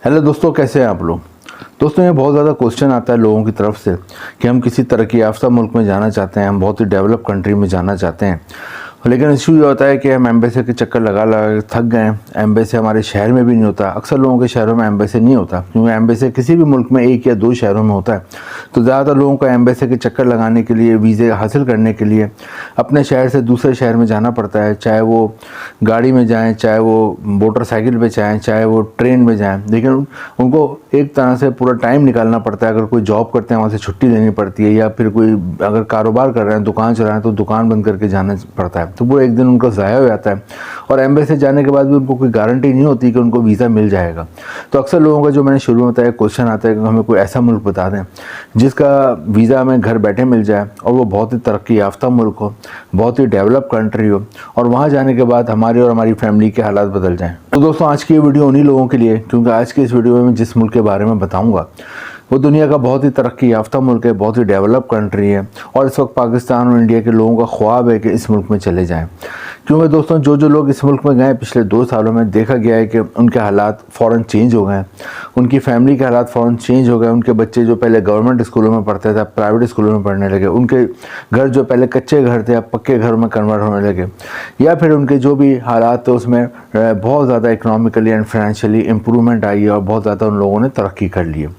Hello दोस्तों, कैसे हैं आप लोग। दोस्तों, ये बहुत ज़्यादा क्वेश्चन आता है लोगों की तरफ से कि हम किसी तरक्की याफ्ता मुल्क में जाना चाहते हैं, हम बहुत ही डेवलप कंट्री में जाना चाहते हैं, लेकिन इशू ये होता है कि हम एम्बेसी के चक्कर लगा लगा के थक गए हैं। एम्बेसी हमारे शहर में भी नहीं होता, अक्सर लोगों के शहरों में एम्बेसी नहीं होता, क्योंकि एम्बेसी किसी भी मुल्क में 1 या 2 शहरों में होता है। तो ज़्यादातर लोगों को एम्बेसी के चक्कर लगाने के लिए, वीज़े हासिल करने के लिए अपने शहर से दूसरे शहर में जाना पड़ता है, चाहे वो गाड़ी में जाएँ, चाहे वो मोटरसाइकिल पर जाएँ, चाहे वो ट्रेन में जाएँ। लेकिन उनको एक तरह से पूरा टाइम निकालना पड़ता है। अगर कोई जॉब करते हैं वहाँ से छुट्टी लेनी पड़ती है, या फिर कोई अगर कारोबार कर रहे हैं, दुकान चला रहे हैं, तो दुकान बंद करके जाना पड़ता है। तो पूरा एक दिन उनका ज़ाया हो जाता है, और एम्बेसी जाने के बाद भी उनको कोई गारंटी नहीं होती कि उनको वीज़ा मिल जाएगा। तो अक्सर लोगों का, जो मैंने शुरू में बताया, क्वेश्चन आता है कि हमें कोई ऐसा मुल्क बता दें जिसका वीज़ा हमें घर बैठे मिल जाए, और वो बहुत ही तरक्की याफ्ता मुल्क हो, बहुत ही डेवलप कंट्री हो, और वहाँ जाने के बाद हमारे और हमारी फैमिली के हालात बदल जाएँ। तो दोस्तों, आज की ये वीडियो उन्हीं लोगों के लिए, क्योंकि आज की इस वीडियो में मैं जिस मुल्क के बारे में बताऊँगा वो दुनिया का बहुत ही तरक्की याफ्ता मुल्क है, बहुत ही डेवलप कंट्री है, और इस वक्त पाकिस्तान और इंडिया के लोगों का ख्वाब है कि इस मुल्क में चले जाएं। क्योंकि दोस्तों, जो लोग इस मुल्क में गए पिछले 2 सालों में, देखा गया है कि उनके हालात फ़ौरन चेंज हो गए, उनकी फैमिली के हालात फ़ौरन चेंज हो गए। उनके बच्चे जो पहले गवर्नमेंट स्कूलों में पढ़ते थे, प्राइवेट स्कूलों में पढ़ने लगे। उनके घर जो पहले कच्चे घर थे, अब पक्के घर में कन्वर्ट होने लगे। या फिर उनके जो भी हालात थे उसमें बहुत ज़्यादा इकनॉमिकली एंड फाइनेंशियली इम्प्रूवमेंट आई है, और बहुत ज़्यादा उन लोगों ने तरक्की कर ली है।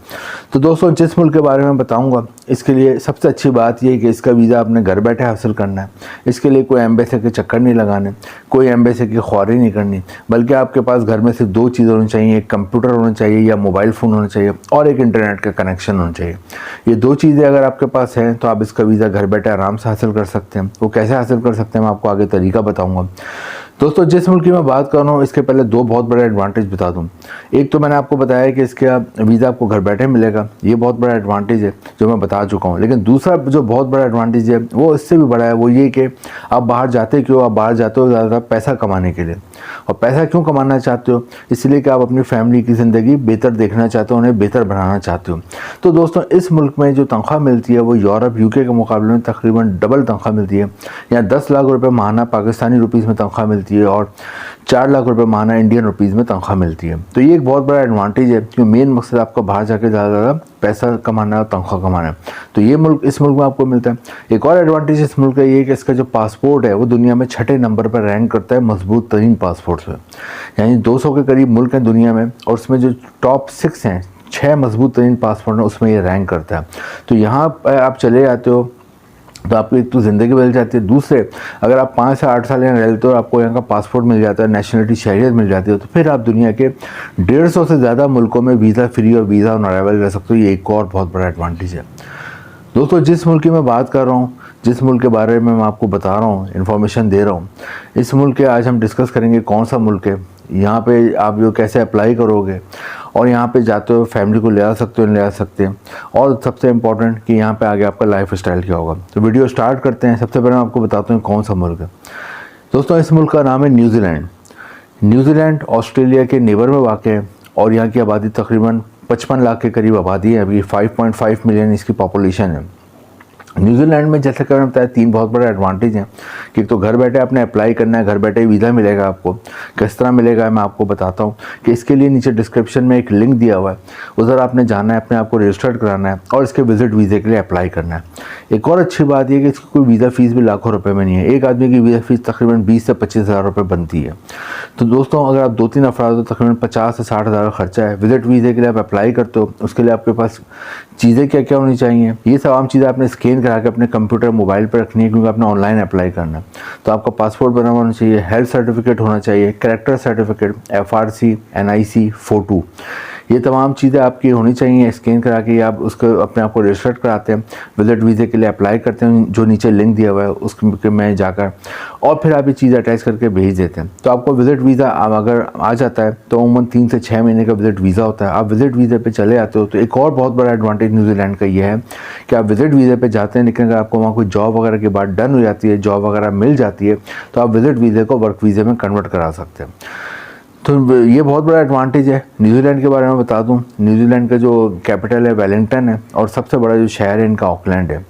तो दोस्तों, जिस मुल्क के बारे में बताऊंगा, इसके लिए सबसे अच्छी बात यह है कि इसका वीज़ा आपने घर बैठे हासिल करना है। इसके लिए कोई एम्बेसी के चक्कर नहीं लगाने, कोई एम्बेसी की ख्वारी नहीं करनी, बल्कि आपके पास घर में सिर्फ 2 चीज़ होनी चाहिए। एक कंप्यूटर होना चाहिए या मोबाइल फ़ोन होना चाहिए, और एक इंटरनेट का कनेक्शन होना चाहिए। ये 2 चीज़ें अगर आपके पास हैं तो आप इसका वीज़ा घर बैठे आराम से हासिल कर सकते हैं। वो कैसे हासिल कर सकते हैं, मैं आपको आगे तरीका बताऊँगा। दोस्तों, जिस मुल्क की मैं बात कर रहा हूँ, इसके पहले 2 बहुत बड़े एडवांटेज बता दूँ। एक तो मैंने आपको बताया कि इसका वीज़ा आपको घर बैठे मिलेगा, ये बहुत बड़ा एडवांटेज है जो मैं बता चुका हूँ। लेकिन दूसरा जो बहुत बड़ा एडवांटेज है वो इससे भी बड़ा है, वो ये कि आप बाहर जाते क्यों, आप बाहर जाते हो ज़्यादा पैसा कमाने के लिए। और पैसा क्यों कमाना चाहते हो, इसलिए कि आप अपनी फैमिली की ज़िंदगी बेहतर देखना चाहते हो, उन्हें बेहतर बनाना चाहते हो। तो दोस्तों, इस मुल्क में जो तनख्वाह मिलती है वो यूरोप, यूके के मुकाबले में तकरीबन डबल तनख्वाह मिलती है। यहाँ 10 लाख रुपये माहाना पाकिस्तानी रुपीज़ में तनख्वाह मिलती है, और 4 लाख रुपये माहाना इंडियन रुपीज़ में तनख्वाह मिलती है। तो ये एक बहुत बड़ा एडवांटेज है, क्योंकि मेन मकसद आपका बाहर जाके ज़्यादा पैसा कमाना और तनख्वाह कमाना है। तो ये मुल्क, इस मुल्क में आपको मिलता है। एक और एडवांटेज इस मुल्क का ये है कि इसका जो पासपोर्ट है वो दुनिया में 6ठे नंबर पर रैंक करता है मजबूत तरीन पासपोर्ट से। यानी 200 के करीब मुल्क हैं दुनिया में, और उसमें जो टॉप 6 हैं, 6 मजबूत तरीन पासपोर्ट हैं, उसमें ये रैंक करता है। तो यहाँ आप चले जाते हो तो आपकी एक तो ज़िंदगी बदल जाती है। दूसरे, अगर आप 5 से 8 साल यहाँ रहते हो और आपको यहाँ का पासपोर्ट मिल जाता है, नेशनलिटी, शहरियत मिल जाती है, तो फिर आप दुनिया के 150 से ज़्यादा मुल्कों में वीज़ा फ्री और वीज़ा ऑन अराइवल रह सकते हो। ये एक और बहुत बड़ा एडवांटेज है। दोस्तों, जिस मुल्क की मैं बात कर रहा हूँ, जिस मुल्क के बारे में मैं आपको बता रहा हूँ, इन्फॉर्मेशन दे रहा हूँ, इस मुल्क के आज हम डिस्कस करेंगे कौन सा मुल्क है, यहाँ पे आप जो कैसे अप्लाई करोगे, और यहाँ पे जाते हो फैमिली को ले आ सकते हो, ले आ सकते हैं, और सबसे इम्पॉर्टेंट कि यहाँ पे आगे आपका लाइफ स्टाइल क्या होगा। तो वीडियो स्टार्ट करते हैं। सबसे पहले मैं आपको बताता हूँ कौन सा मुल्क है। दोस्तों, इस मुल्क का नाम है न्यूजीलैंड। न्यूजीलैंड ऑस्ट्रेलिया के नेबर में वाक़ है, और यहाँ की आबादी तकरीबन 55 लाख के करीब आबादी है। अभी 5.5 मिलियन इसकी पॉपुलेशन है। न्यूजीलैंड में, जैसे कि मैंने बताया, 3 बहुत बड़े एडवांटेज हैं कि एक तो घर बैठे आपने अप्लाई करना है, घर बैठे वीज़ा मिलेगा आपको। किस तरह मिलेगा मैं आपको बताता हूँ कि इसके लिए नीचे डिस्क्रिप्शन में एक लिंक दिया हुआ है, उधर आपने जाना है, अपने आप को रजिस्टर्ड कराना है, और इसके विजिट वीज़े के लिए अप्लाई करना है। एक और अच्छी बात यह कि इसकी कोई वीज़ा फ़ीस भी लाखों रुपये में नहीं है। एक आदमी की वीज़ा फ़ीस तकरीबन 20 से 25 हज़ार रुपये बनती है। तो दोस्तों, अगर आप 2-3 अफराद हो तो तकरीबन 50 से 60 हज़ार का खर्चा है। विजिट वीज़े के लिए आप अप्लाई करते हो, उसके लिए आपके पास चीज़ें क्या क्या होनी चाहिए, ये तमाम चीज़ें आपने स्कैन करा के अपने कंप्यूटर, मोबाइल पर रखनी है, क्योंकि आपने ऑनलाइन अप्लाई करना है। तो आपका पासपोर्ट बना होना चाहिए, हेल्थ सर्टिफिकेट होना चाहिए, character certificate, FRC, NIC, photo, ये तमाम चीज़ें आपकी होनी चाहिए। स्कैन करा के आप उसको अपने आप को रजिस्टर्ड कराते हैं, विजिट वीज़े के लिए अप्लाई करते हैं, जो नीचे लिंक दिया हुआ है उसके में जाकर, और फिर आप ये चीज़ अटैच करके भेज देते हैं। तो आपको विजिट वीज़ा अगर आ जाता है तो उमूमन 3 से 6 महीने का विजिट वीज़ा होता है। आप विजिट वीज़े पे चले आते हो। तो एक और बहुत बड़ा एडवांटेज न्यूजीलैंड का ये है कि आप विजिट वीज़े पे जाते हैं, लेकिन अगर आपको वहाँ कोई जॉब वगैरह की बात डन हो जाती है, जॉब वगैरह मिल जाती है, तो आप विजिट वीज़े को वर्क वीज़े में कन्वर्ट करा सकते हैं। तो ये बहुत बड़ा एडवांटेज है। न्यूजीलैंड के बारे में बता दूं, न्यूजीलैंड का जो कैपिटल है वेलिंगटन है, और सबसे बड़ा जो शहर है इनका ऑकलैंड है।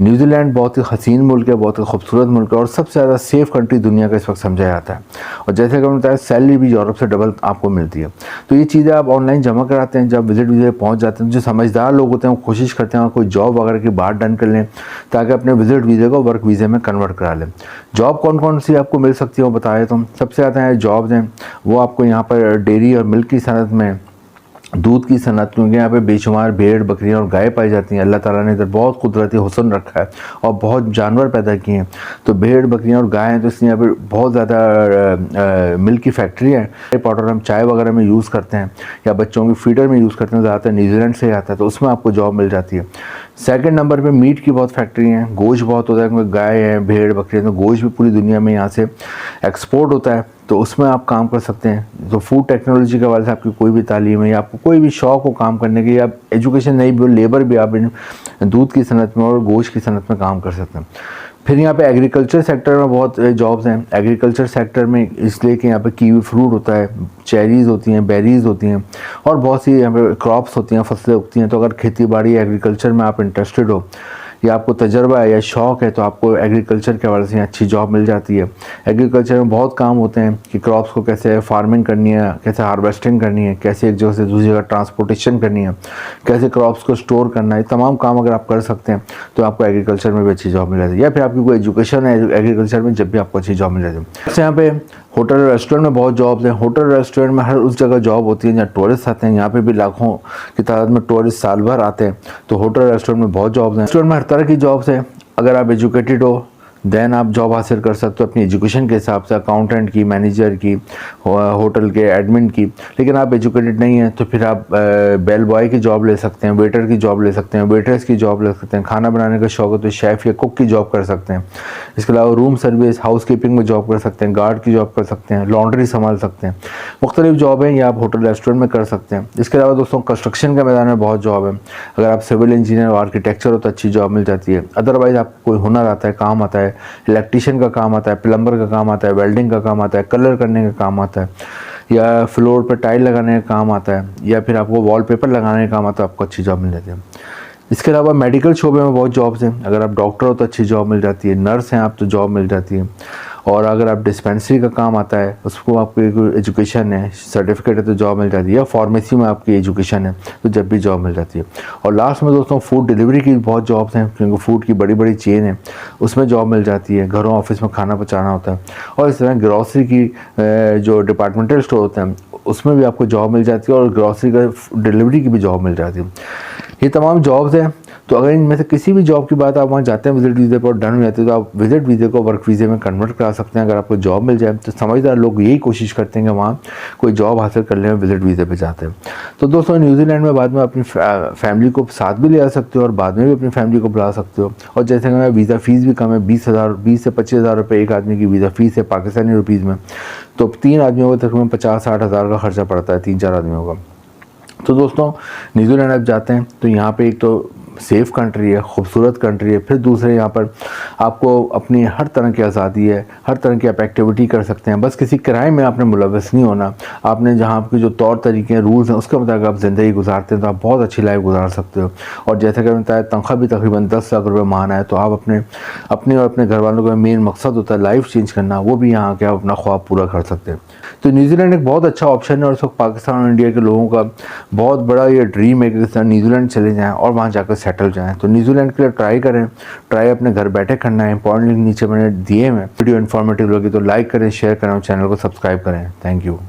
न्यूजीलैंड बहुत ही हसीन मुल्क है, बहुत ही खूबसूरत मुल्क है, और सबसे ज़्यादा सेफ़ कंट्री दुनिया का इस वक्त समझा जाता है। और जैसे कि मैंने बताया, सैलरी भी यूरोप से डबल आपको मिलती है। तो ये चीज़ें आप ऑनलाइन जमा कराते हैं, जब विजिट वीज़ा पहुँच जाते हैं, जो समझदार लोग होते हैं वो कोशिश करते हैं कोई जॉब वगैरह की बात डन कर लें ताकि अपने विजिट वीज़े को वर्क वीज़े में कन्वर्ट करा लें। जॉब कौन कौन सी आपको मिल सकती है वो बताए तो सबसे ज़्यादा है जॉब्स हैं वो आपको यहाँ पर डेयरी और मिल्क की सनत में, दूध की सनत, क्योंकि यहाँ पे बेशुमार भेड़ बकरियाँ और गाय पाई जाती हैं। अल्लाह ताला ने इधर बहुत कुदरती हुस्न रखा है और बहुत जानवर पैदा किए हैं, तो भेड़ बकरियाँ और गाय हैं, तो इसलिए यहाँ पे बहुत ज़्यादा मिल्क की फैक्ट्री है। पाउडर हम चाय वगैरह में यूज़ करते हैं या बच्चों की फीडर में यूज़ करते हैं, ज़्यादातर न्यूजीलैंड से आता है, तो उसमें आपको जॉब मिल जाती है। सेकंड नंबर पे मीट की बहुत फैक्ट्री हैं, गोश्त बहुत होता है, क्योंकि गाय है भेड़ बकरी, तो गोश्त भी पूरी दुनिया में यहाँ से एक्सपोर्ट होता है, तो उसमें आप काम कर सकते हैं। तो फूड टेक्नोलॉजी के हवाले से आपकी कोई भी तालीम है या आपको कोई भी शौक़ हो काम करने की, या एजुकेशन नहीं भी हो, लेबर भी आप इन दूध की सनत में और गोश्त की सनत में काम कर सकते हैं। फिर यहाँ पे एग्रीकल्चर सेक्टर में बहुत जॉब्स हैं। एग्रीकल्चर सेक्टर में इसलिए कि यहाँ पे कीवी फ्रूट होता है, चेरीज़ होती हैं, बेरीज़ होती हैं और बहुत सी यहाँ पे क्रॉप्स होती हैं, फसलें उगती हैं। तो अगर खेती बाड़ी एग्रीकल्चर में आप इंटरेस्टेड हो या आपको तजर्बा है या शौक़ है, तो आपको एग्रीकल्चर के हवाले से अच्छी जॉब मिल जाती है। एग्रीकल्चर में बहुत काम होते हैं कि क्रॉप्स को कैसे फार्मिंग करनी है, कैसे हार्वेस्टिंग करनी है, कैसे एक जगह से दूसरी जगह ट्रांसपोर्टेशन करनी है, कैसे क्रॉप्स को स्टोर करना है, तमाम काम अगर आप कर सकते हैं तो आपको एग्रीकल्चर में भी अच्छी जॉब मिल जाती है। या फिर आपकी कोई एजुकेशन है एग्रीकल्चर में, जब भी आपको अच्छी जॉब मिल जाती है। जैसे यहाँ पे होटल रेस्टोरेंट में बहुत जॉब्स हैं। होटल रेस्टोरेंट में हर उस जगह जॉब होती है जहाँ टूरिस्ट आते हैं, यहाँ पे भी लाखों की तादाद में टूरिस्ट साल भर आते हैं, तो होटल रेस्टोरेंट में बहुत जॉब्स हैं। रेस्टोरेंट में हर तरह की जॉब्स हैं। अगर आप एजुकेटेड हो देन आप जॉब हासिल कर सकते हो अपनी एजुकेशन के हिसाब से, अकाउंटेंट की, मैनेजर की, होटल के एडमिन की। लेकिन आप एजुकेटेड नहीं हैं तो फिर आप बेल बॉय की जॉब ले सकते हैं, वेटर की जॉब ले सकते हैं, वेटर्स की जॉब ले सकते हैं। खाना बनाने का शौक है तो शेफ़ या कुक की जॉब कर सकते हैं। इसके अलावा रूम सर्विस, हाउस कीपिंग में जॉब कर सकते हैं, गार्ड की जॉब कर सकते हैं, लॉन्ड्री संभाल सकते हैं। मुख्तलिफ जॉब हैं, ये आप होटल रेस्टोरेंट में कर सकते हैं। इसके अलावा दोस्तों कंस्ट्रक्शन के मैदान में बहुत जॉब है। अगर आप सिविल इंजीनियर और आर्किटेक्चर हो तो अच्छी जॉब मिल जाती है। अदरवाइज़ आपको कोई हुनर आता है, काम आता है, इलेक्ट्रीशियन का काम आता है, प्लम्बर का काम आता है, वेल्डिंग का काम आता है, कलर करने का काम आता है, या फ्लोर पर टाइल लगाने का काम आता है, या फिर आपको वॉलपेपर लगाने का काम आता है, आपको अच्छी जॉब मिल जाती है। इसके अलावा मेडिकल शोबे में बहुत जॉब्स हैं। अगर आप डॉक्टर हो तो अच्छी जॉब मिल जाती है, नर्स हैं आप तो जॉब मिल जाती है। और अगर आप डिस्पेंसरी का काम आता है, उसको आपको एजुकेशन है, सर्टिफिकेट है तो जॉब मिल जाती है। या फार्मेसी में आपकी एजुकेशन है तो जब भी जॉब मिल जाती है। और लास्ट में दोस्तों फूड डिलीवरी की बहुत जॉब्स हैं, क्योंकि फूड की बड़ी बड़ी चेन है, उसमें जॉब मिल जाती है। घरों ऑफिस में खाना पहुँचाना होता है। और इस तरह ग्रॉसरी की जो डिपार्टमेंटल स्टोर होते हैं उसमें भी आपको जॉब मिल जाती है, और ग्रॉसरी का डिलीवरी की भी जॉब मिल जाती है। ये तमाम जॉब्स हैं। तो अगर इनमें से किसी भी जॉब की बात आप वहाँ जाते हैं विजिट वीज़े पर डन हो जाती है, तो आप विजिट वीज़े को वर्क वीज़े में कन्वर्ट करा सकते हैं। अगर आपको जॉब मिल जाए तो समझदार लोग यही कोशिश करते हैं कि वहाँ कोई जॉब हासिल कर लें, विजिट वीज़े पे जाते हैं। तो दोस्तों न्यूजीलैंड में बाद में अपनी फैमिली को साथ भी ले आ सकते हो और बाद में भी अपनी फैमिली को बुला सकते हो। और जैसे कि वीज़ा फ़ीस भी कम है, 20 से 25,000 रुपये एक आदमी की वीज़ा फ़ीस है पाकिस्तानी रुपीज़ में। तो 3 आदमियों को तकरीबन 50-60 हज़ार का खर्चा पड़ता है, 3-4 आदमियों का। तो दोस्तों न्यूजीलैंड आप जाते हैं तो यहाँ पे एक तो सेफ़ कंट्री है, खूबसूरत कंट्री है। फिर दूसरे यहाँ पर आपको अपनी हर तरह की आज़ादी है, हर तरह की आप एक्टिविटी कर सकते हैं। बस किसी किराए में आपने मुलव्वस नहीं होना। आपने जहाँ आपके जो तौर तरीके हैं, रूल्स हैं, उसके मुताबिक आप ज़िंदगी गुजारते हैं तो आप बहुत अच्छी लाइफ गुजार सकते हो। और जैसे कि बताया तनख्वाह भी तकरीबन 10 लाख रुपये माह है, तो आप अपने और अपने घर वालों का मेन मकसद होता है लाइफ चेंज करना, वो भी यहाँ के आप अपना ख्वाब पूरा कर सकते हैं। तो न्यूजीलैंड एक बहुत अच्छा ऑप्शन है और इस वक्त पाकिस्तान और इंडिया के लोगों का बहुत बड़ा ये ड्रीम है कि न्यूजीलैंड चले जाएँ और वहाँ जाकर सेटल जाएँ। तो न्यूजीलैंड के लिए ट्राई करें। ट्राई अपने घर बैठे करना है। इंपॉर्टेंट लिंक नीचे मैंने दिए हैं। वीडियो इन्फॉर्मेटिव लगी तो लाइक करें, शेयर करें और चैनल को सब्सक्राइब करें। Thank you.